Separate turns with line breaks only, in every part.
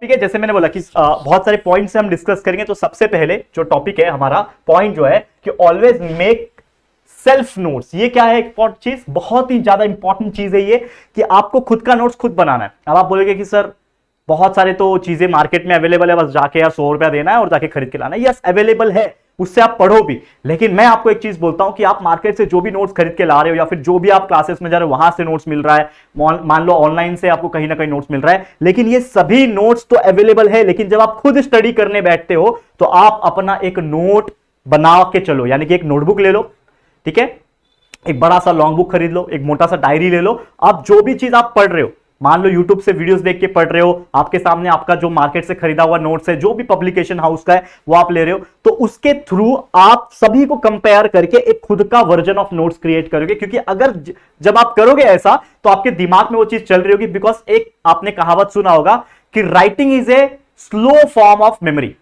ठीक है, जैसे मैंने बोला कि बहुत सारे पॉइंट्स हम डिस्कस करेंगे। तो सबसे पहले जो टॉपिक है हमारा पॉइंट जो है कि ऑलवेज मेक सेल्फ नोट्स। ये क्या है इंपॉर्टेंट चीज, बहुत ही ज्यादा इंपॉर्टेंट चीज है ये कि आपको खुद का नोट्स खुद बनाना है। अब आप बोलोगे कि सर बहुत सारे तो चीजें मार्केट में अवेलेबल है, बस जाके यार 100 रुपया देना है और जाके खरीद के लाना है। यस अवेलेबल है, उससे आप पढ़ो भी, लेकिन मैं आपको एक चीज बोलता हूं कि आप मार्केट से जो भी नोट्स खरीद के ला रहे हो या फिर जो भी आप क्लासेस में जा रहे हो वहां से नोट्स मिल रहा है, मान लो ऑनलाइन से आपको कहीं ना कहीं नोट्स मिल रहा है, लेकिन ये सभी नोट्स तो अवेलेबल है। लेकिन जब आप खुद स्टडी करने बैठते हो तो आप अपना एक नोट बना के चलो, यानी कि एक नोटबुक ले लो, ठीक है, एक बड़ा सा लॉन्ग बुक खरीद लो, एक मोटा सा डायरी ले लो। आप जो भी चीज आप पढ़ रहे हो, मान लो YouTube से वीडियोस देख के पढ़ रहे हो, आपके सामने आपका जो मार्केट से खरीदा हुआ नोट्स है, जो भी पब्लिकेशन हाउस का है वो आप ले रहे हो, तो उसके थ्रू आप सभी को कंपेयर करके एक खुद का वर्जन ऑफ नोट्स क्रिएट करोगे। क्योंकि अगर जब आप करोगे ऐसा तो आपके दिमाग में वो चीज चल रही होगी। बिकॉज एक आपने कहावत सुना होगा कि writing is a slow form of memory.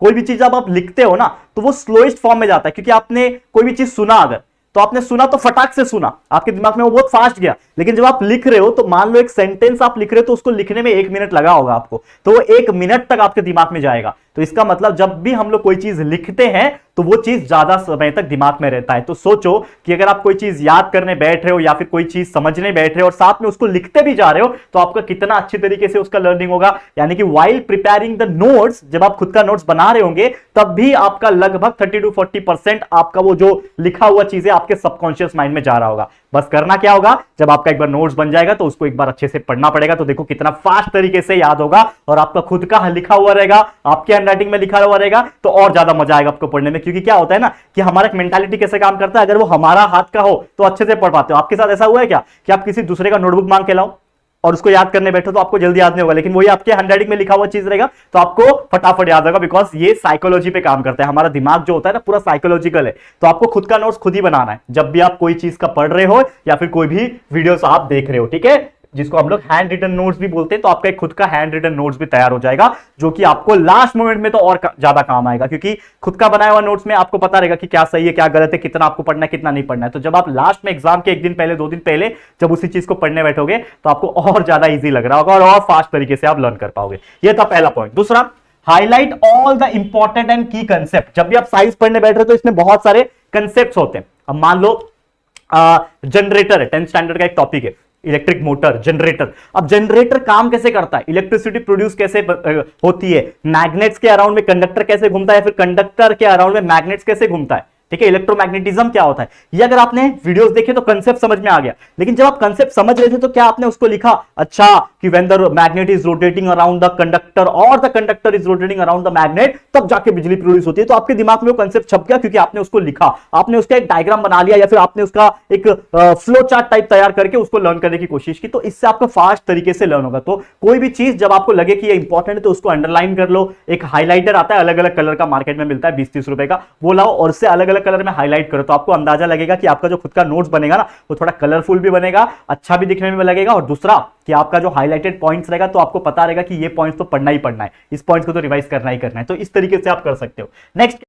कोई भी चीज जब आप लिखते हो ना तो वो स्लोएस्ट फॉर्म में जाता है, क्योंकि आपने कोई भी चीज सुना, अगर तो आपने सुना तो फटाक से सुना, आपके दिमाग में वो बहुत फास्ट गया। लेकिन जब आप लिख रहे हो तो मान लो एक सेंटेंस आप लिख रहे हो तो उसको लिखने में 1 मिनट लगा होगा आपको, तो वो 1 मिनट तक आपके दिमाग में जाएगा। तो इसका मतलब जब भी हम लोग कोई चीज लिखते हैं तो वो चीज ज्यादा समय तक दिमाग में रहता है। तो सोचो कि अगर आप कोई चीज याद करने बैठ रहे हो या फिर कोई चीज समझने बैठ रहे हो और साथ में उसको लिखते भी जा रहे हो तो आपका कितना अच्छी तरीके से उसका लर्निंग होगा। यानी कि वाइल प्रिपेयरिंग द नोट्स, जब आप खुद का नोट्स बना रहे होंगे तब भी आपका लगभग 30 to 40% आपका वो जो लिखा हुआ चीज है आपके सबकॉन्शियस माइंड में जा रहा होगा। बस करना क्या होगा, जब आपका एक बार नोट्स बन जाएगा तो उसको एक बार अच्छे से पढ़ना पड़ेगा, तो देखो कितना फास्ट तरीके से याद होगा और आपका खुद का लिखा हुआ रहेगा, आपके हैंडराइटिंग में लिखा हुआ रहेगा, तो और ज्यादा मजा आएगा आपको पढ़ने में। क्योंकि क्या होता है ना कि हमारा एक मेंटालिटी कैसे काम करता है, अगर वो हमारा हाथ का हो तो अच्छे से पढ़ पाते हो। आपके साथ ऐसा हुआ है क्या कि आप किसी दूसरे का नोटबुक मांग के लाओ और उसको याद करने बैठो तो आपको जल्दी याद नहीं होगा, लेकिन वही आपके हैंडराइटिंग में लिखा हुआ चीज रहेगा तो आपको फटाफट याद होगा। बिकॉज ये साइकोलॉजी पे काम करता है, हमारा दिमाग जो होता है ना पूरा साइकोलॉजिकल है। तो आपको खुद का नोट्स खुद ही बनाना है जब भी आप कोई चीज का पढ़ रहे हो या फिर कोई भी वीडियोस आप देख रहे हो, ठीक है, जिसको हम लोग हैंड रिटन नोट्स भी बोलते हैं। तो आपका एक खुद का हैंड रिटन नोट्स भी तैयार हो जाएगा, जो कि आपको लास्ट मोमेंट में तो और ज्यादा काम आएगा। क्योंकि खुद का बनाया हुआ नोट्स में आपको पता रहेगा कि क्या सही है क्या गलत है, कितना आपको पढ़ना है कितना नहीं पढ़ना है। तो जब आप लास्ट में एग्जाम के 1 दिन पहले 2 दिन पहले जब उसी चीज को पढ़ने बैठोगे तो आपको और ज्यादा ईजी लग रहा होगा और फास्ट तरीके से आप लर्न कर पाओगे। यह था पहला पॉइंट। दूसरा, highlight all the important and की कंसेप्ट। जब भी आप साइंस पढ़ने बैठ रहे हो तो इसमें बहुत सारे कंसेप्ट होते हैं। अब मान लो जनरेटर है, 10th स्टैंडर्ड का एक टॉपिक है, इलेक्ट्रिक मोटर, जनरेटर। अब जनरेटर काम कैसे करता है, इलेक्ट्रिसिटी प्रोड्यूस कैसे होती है, मैग्नेट्स के अराउंड में कंडक्टर कैसे घूमता है, फिर कंडक्टर के अराउंड में मैग्नेट्स कैसे घूमता है, ठीक है, इलेक्ट्रोमैग्नेटिज्म क्या होता है। ये अगर आपने वीडियोस देखे तो कंसेप्ट समझ में आ गया। लेकिन जब आप कंसेप्ट समझ रहे थे तो क्या आपने उसको लिखा, अच्छा कि when the magnet is rotating around the conductor और the conductor is rotating around the magnet, तब जाके बिजली प्रोड्यूस होती है। तो आपके दिमाग में वो कंसेप्ट छप गया क्योंकि आपने उसको लिखा, आपने उसका एक डायग्राम बना लिया या फिर आपने उसका एक फ्लो चार्ट टाइप तैयार करके उसको लर्न करने की कोशिश की। तो इससे आपका फास्ट तरीके से लर्न होगा। तो कोई भी चीज जब आपको लगे कि ये इंपॉर्टेंट है तो उसको अंडरलाइन कर लो। एक हाईलाइटर आता है, अलग अलग कलर का मार्केट में मिलता है, 20-30 रुपए का, वो लाओ और उससे अलग अलग कलर में हाईलाइट करो। तो आपको अंदाजा लगेगा कि आपका जो खुद का नोट्स बनेगा ना वो थोड़ा कलरफुल भी बनेगा, अच्छा भी दिखने में लगेगा। और दूसरा कि आपका जो हाईलाइटेड पॉइंट्स रहेगा तो आपको पता रहेगा कि ये पॉइंट्स तो पढ़ना ही पढ़ना है, इस पॉइंट्स को तो रिवाइज करना ही करना है। तो इस तरीके से आप कर सकते हो। नेक्स्ट